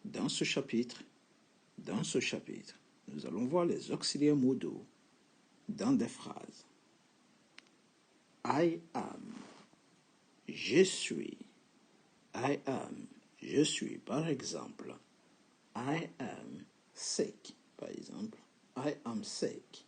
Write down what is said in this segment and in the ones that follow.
Dans ce chapitre, nous allons voir les auxiliaires modaux dans des phrases. I am, je suis. I am, je suis. Par exemple, I am sick. Par exemple, I am sick.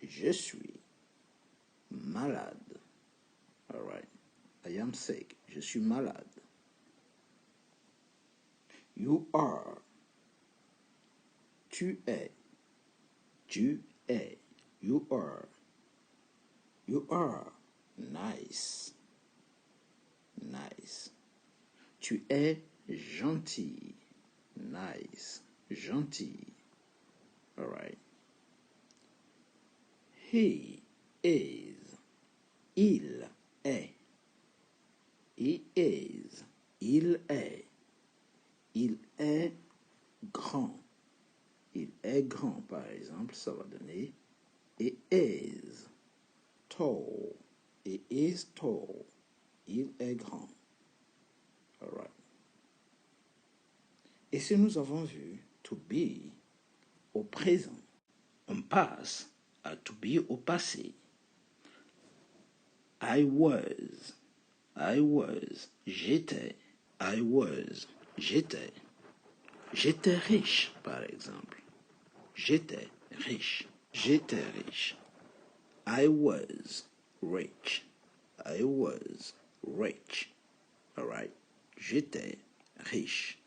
Je suis malade. All right. I am sick. Je suis malade. You are. Tu es. Tu es. You are. You are. Nice. Nice. Tu es gentil. Nice. Gentil. All right. He is. Il est. He is. Il est. Il est grand. Il est grand, par exemple, ça va donner he is tall. He is tall. Il est grand. All right. Et si nous avons vu to be au présent, on passe à to be au passé. I was, j'étais, j'étais. J'étais riche, par exemple. J'étais riche. I was rich. All right. J'étais riche.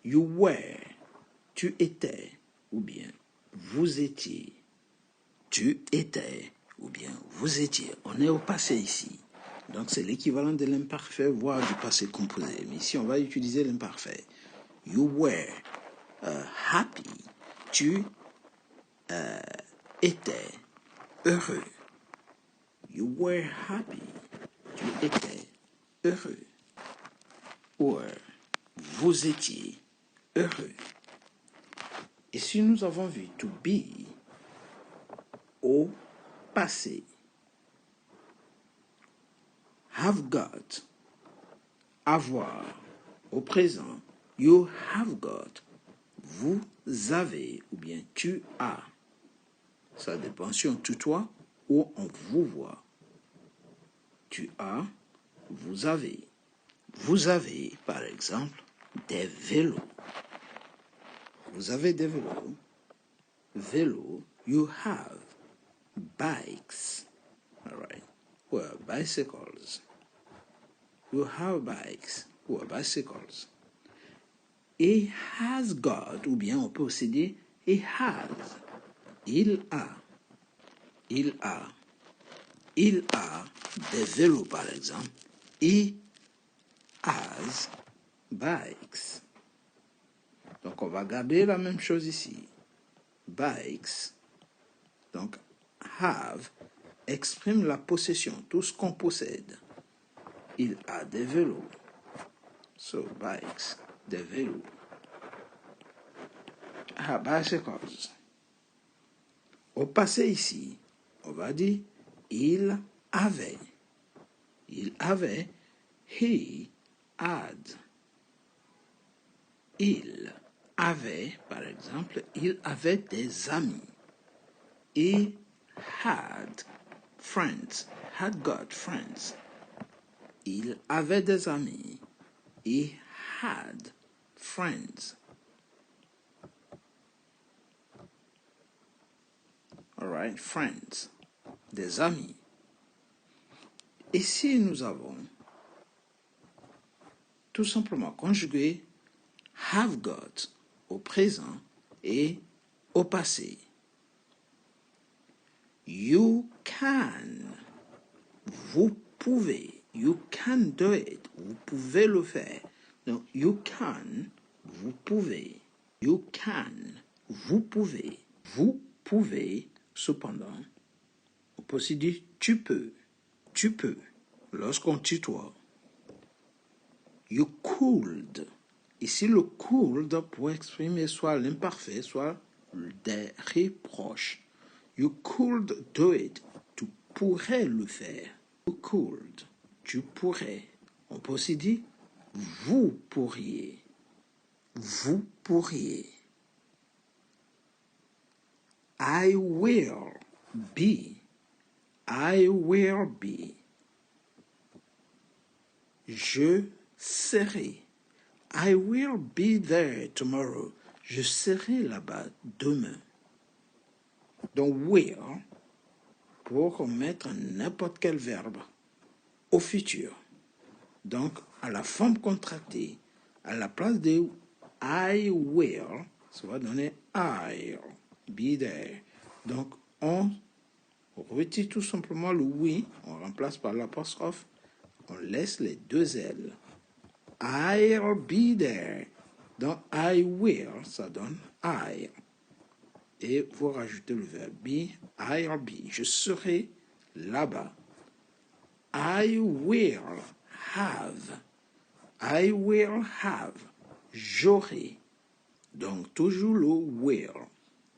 You were. Tu étais. Ou bien vous étiez. Tu étais. Ou bien vous étiez. On est au passé ici. Donc c'est l'équivalent de l'imparfait, voire du passé composé. Mais ici, on va utiliser l'imparfait. You were happy. Tu étais heureux. You were happy. Tu étais heureux. Or, vous étiez heureux. Et si nous avons vu to be au passé, have got, avoir, au présent, you have got, vous avez, ou bien tu as. Ça dépend si on tutoie ou on vous voit. Tu as, vous avez. Vous avez, par exemple, des vélos. Vous avez des vélos. Vélo, you have bikes. All right. Well, bicycles. You have bikes ou bicycles. He has got, ou bien on peut aussi dire he has. Il a. Il a des vélos, par exemple. He has bikes. Donc, on va garder la même chose ici. Bikes. Donc, have exprime la possession, tout ce qu'on possède. Il a des vélos. So, bikes, des vélos. Bicycles. Au passé ici, on va dire il avait. Il avait. He had. Il avait, par exemple, il avait des amis. He had friends. Had got friends. Il avait des amis. He had friends. All right, friends. Des amis. Ici, nous avons tout simplement conjugué have got au présent et au passé. You can. Vous pouvez. You can do it. Vous pouvez le faire. Donc, you can. Vous pouvez. You can. Vous pouvez. Vous pouvez. Cependant, on peut aussi dire tu peux. Tu peux. Lorsqu'on tutoie. You could. Ici, le could pour exprimer soit l'imparfait, soit des reproches. You could do it. Tu pourrais le faire. You could. Tu pourrais. On peut aussi dire Vous pourriez. Vous pourriez. I will be. I will be. Je serai. I will be there tomorrow. Je serai là-bas demain. Donc, will, pour mettre n'importe quel verbe au futur. Donc, à la forme contractée, à la place de I will, ça va donner I'll be there. Donc, on retire tout simplement le oui, on remplace par l'apostrophe, on laisse les deux L. I'll be there. Donc, I will, ça donne I. Et vous rajoutez le verbe be, I'll be. Je serai là-bas. I will have. I will have. J'aurai. Donc, toujours le will.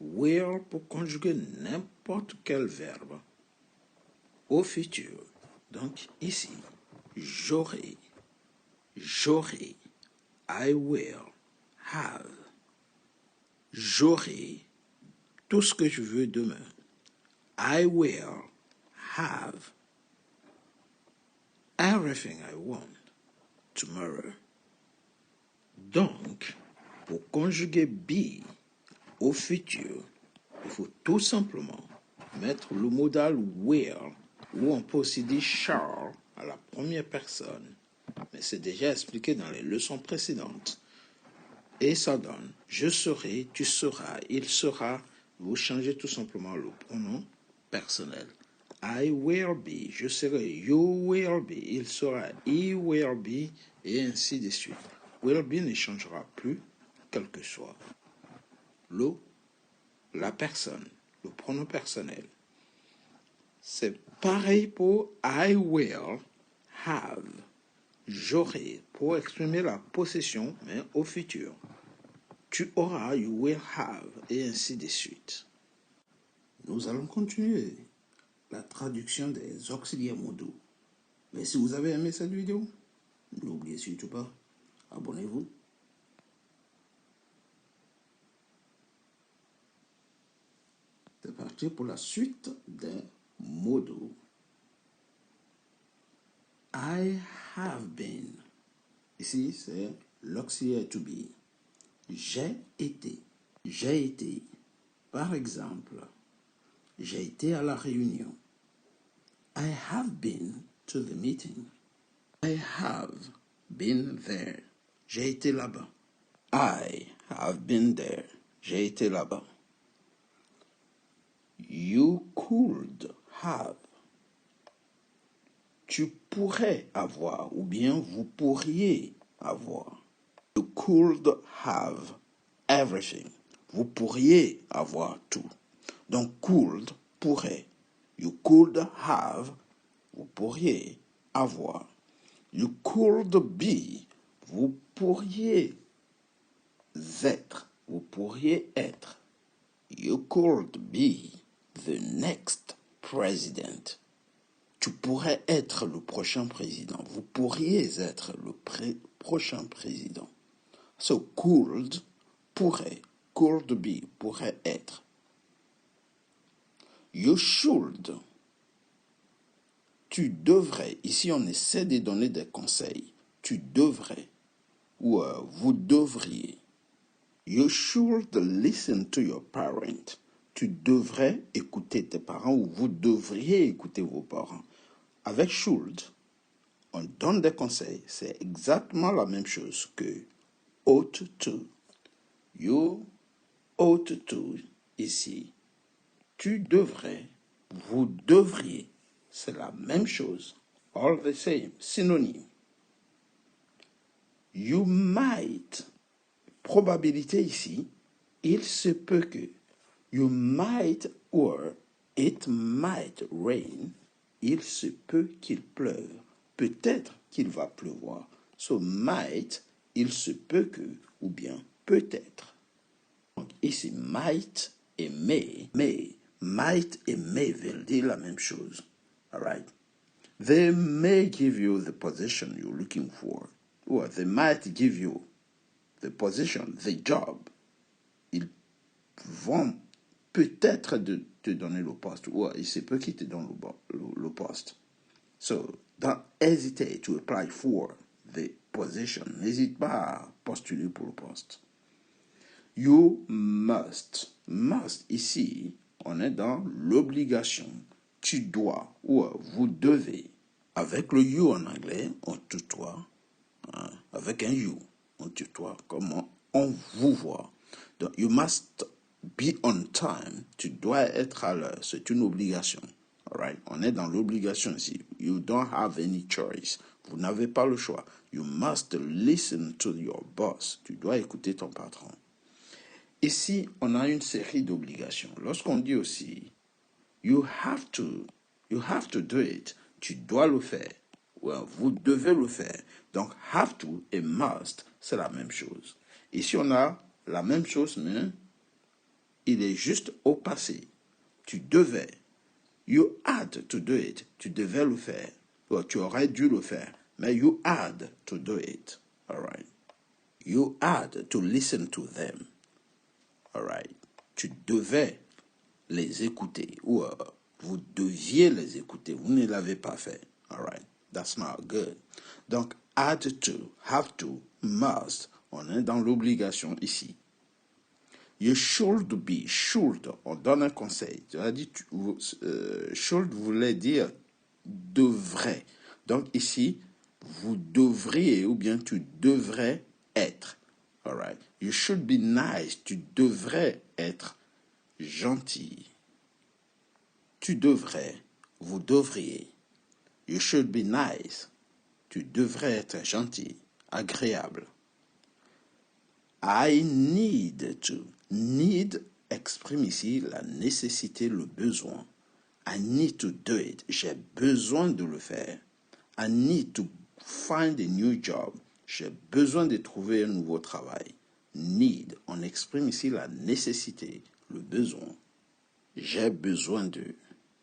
Will pour conjuguer n'importe quel verbe au futur. Donc, ici, j'aurai. J'aurai. I will have. J'aurai tout ce que je veux demain. I will have everything I want tomorrow. Donc, pour conjuguer be au futur, il faut tout simplement mettre le modal will, ou on peut aussi dire shall à la première personne. Mais c'est déjà expliqué dans les leçons précédentes. Et ça donne je serai, tu seras, il sera. Vous changez tout simplement le pronom personnel. I will be, je serai, you will be, il sera, he will be, et ainsi de suite. Will be ne changera plus, quel que soit la personne, le pronom personnel. C'est pareil pour I will have. J'aurai pour exprimer la possession, mais au futur. Tu auras, you will have, et ainsi de suite. Nous allons continuer la traduction des auxiliaires modaux. Mais si vous avez aimé cette vidéo, n'oubliez surtout pas, abonnez-vous. C'est parti pour la suite des modaux. I have been. Ici, c'est l'auxiliaire to be. J'ai été. J'ai été. Par exemple, j'ai été à la réunion. I have been to the meeting. I have been there. J'ai été là-bas. I have been there. J'ai été là-bas. You could have. Tu pourrais avoir, ou bien vous pourriez avoir. You could have everything. Vous pourriez avoir tout. Donc, could, pourrait. You could have, vous pourriez avoir. You could be, vous pourriez être. Vous pourriez être. You could be the next president. Tu pourrais être le prochain président. Vous pourriez être le prochain président. So, could, pourrait. Could be, pourrait être. You should. Tu devrais. Ici, on essaie de donner des conseils. Tu devrais. Ou vous devriez. You should listen to your parent. Tu devrais écouter tes parents ou vous devriez écouter vos parents. Avec should, on donne des conseils. C'est exactement la même chose que ought to. You ought to, ici. Tu devrais, vous devriez. C'est la même chose. All the same, synonyme. You might. Probabilité ici, il se peut que. You might or it might rain. Il se peut qu'il pleuve. Peut-être qu'il va pleuvoir. So might, il se peut que, ou bien peut-être. Donc ici, might et may. Might et may veulent dire la même chose. All right? They may give you the position you're looking for. or they might give you the position, the job. Ils vont peut-être te donner le poste, ou il se peut qu'ils te donnent le poste. So, don't hesitate to apply for the position. N'hésite pas à postuler pour le poste. You must. Must, ici, on est dans l'obligation. Tu dois ou vous devez. Avec le you en anglais, on tutoie. Hein, avec un you, on tutoie. Comment on vous voit. Donc, you must be on time. Tu dois être à l'heure. C'est une obligation. Alright? On est dans l'obligation ici. You don't have any choice. Vous n'avez pas le choix. You must listen to your boss. Tu dois écouter ton patron. Ici, on a une série d'obligations. Lorsqu'on dit aussi, you have to do it, tu dois le faire. Well, vous devez le faire. Donc, have to et must, c'est la même chose. Ici, on a la même chose, mais il est juste au passé. Tu devais. You had to do it. Tu devais le faire. Well, tu aurais dû le faire. Mais you had to do it. All right. You had to listen to them. All right. Tu devais les écouter. Ou vous deviez les écouter. Vous ne l'avez pas fait. All right. That's not good. Donc, had to, have to, must. On est dans l'obligation ici. You should be. Should, on donne un conseil. Tu as dit, should voulait dire devrait. Donc ici, vous devriez ou bien tu devrais être. Alright. You should be nice. Tu devrais être gentil. Tu devrais. Vous devriez. You should be nice. Tu devrais être gentil, agréable. I need to. Need exprime ici la nécessité, le besoin. I need to do it. J'ai besoin de le faire. I need to find a new job. J'ai besoin de trouver un nouveau travail. Need, on exprime ici la nécessité, le besoin. J'ai besoin de.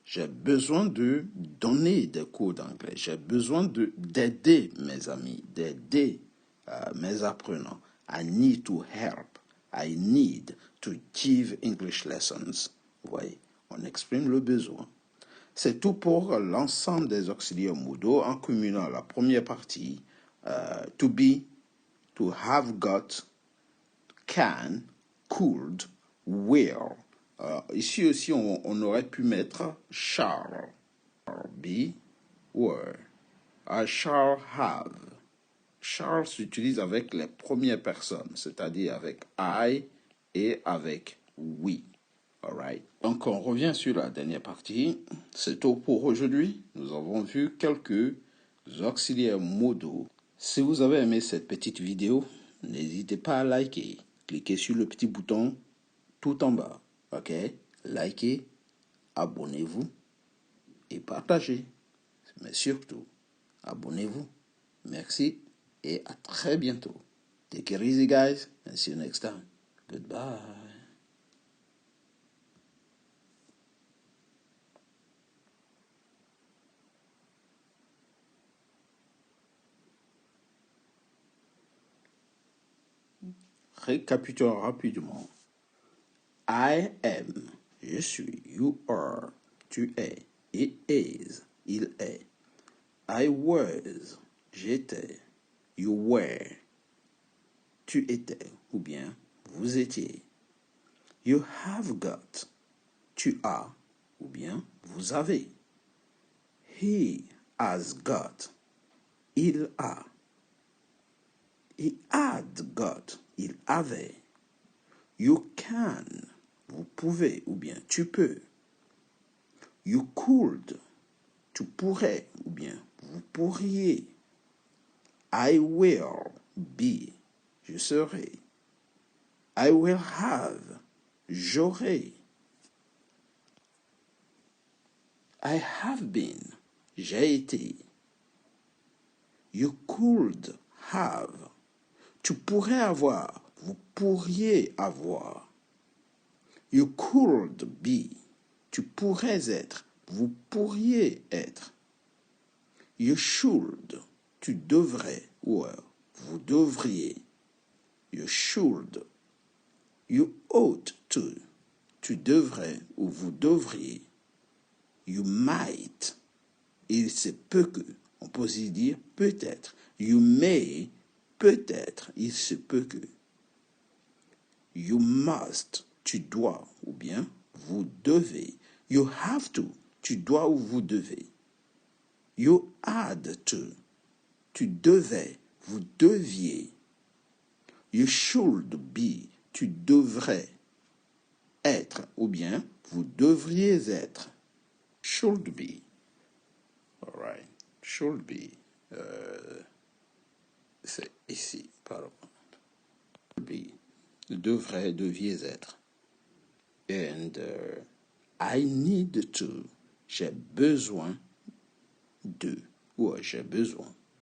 J'ai besoin de donner des cours d'anglais. J'ai besoin d'aider mes amis, d'aider mes apprenants. I need to help. I need to give English lessons. Vous voyez, on exprime le besoin. C'est tout pour l'ensemble des auxiliaires modaux en cumulant la première partie, to be, to have got, can, could, will. Ici aussi, on aurait pu mettre shall, be, were. I shall have. Shall s'utilise avec les premières personnes, c'est-à-dire avec I et avec we. Alright. Donc, on revient sur la dernière partie. C'est tout pour aujourd'hui. Nous avons vu quelques auxiliaires modaux. Si vous avez aimé cette petite vidéo, n'hésitez pas à liker. Cliquez sur le petit bouton tout en bas. OK? Likez, abonnez-vous et partagez. Mais surtout, abonnez-vous. Merci et à très bientôt. Take it easy, guys, and see you next time. Goodbye. Récapitulons rapidement. I am, je suis. You are, tu es. He is, il est. I was, j'étais. You were, tu étais. Ou bien, vous étiez. You have got, tu as. Ou bien, vous avez. He has got, il a. He had got, il avait. You can, vous pouvez ou bien tu peux. You could, tu pourrais ou bien vous pourriez. I will be, je serai. I will have, j'aurai. I have been, j'ai été. You could have, tu pourrais avoir, vous pourriez avoir. You could be, tu pourrais être, vous pourriez être. You should, tu devrais ou vous devriez. You should. You ought to. Tu devrais ou vous devriez. You might. Il se peut que. On peut aussi dire peut-être. You may. Peut-être. Il se peut que. You must. Tu dois ou bien vous devez. You have to. Tu dois ou vous devez. You had to. Tu devais, vous deviez. You should be. Tu devrais être ou bien vous devriez être. Should be. All right. Should be. C'est ici, pardon. Should be. Devrais, deviez être. And I need to. J'ai besoin de. Ou j'ai besoin.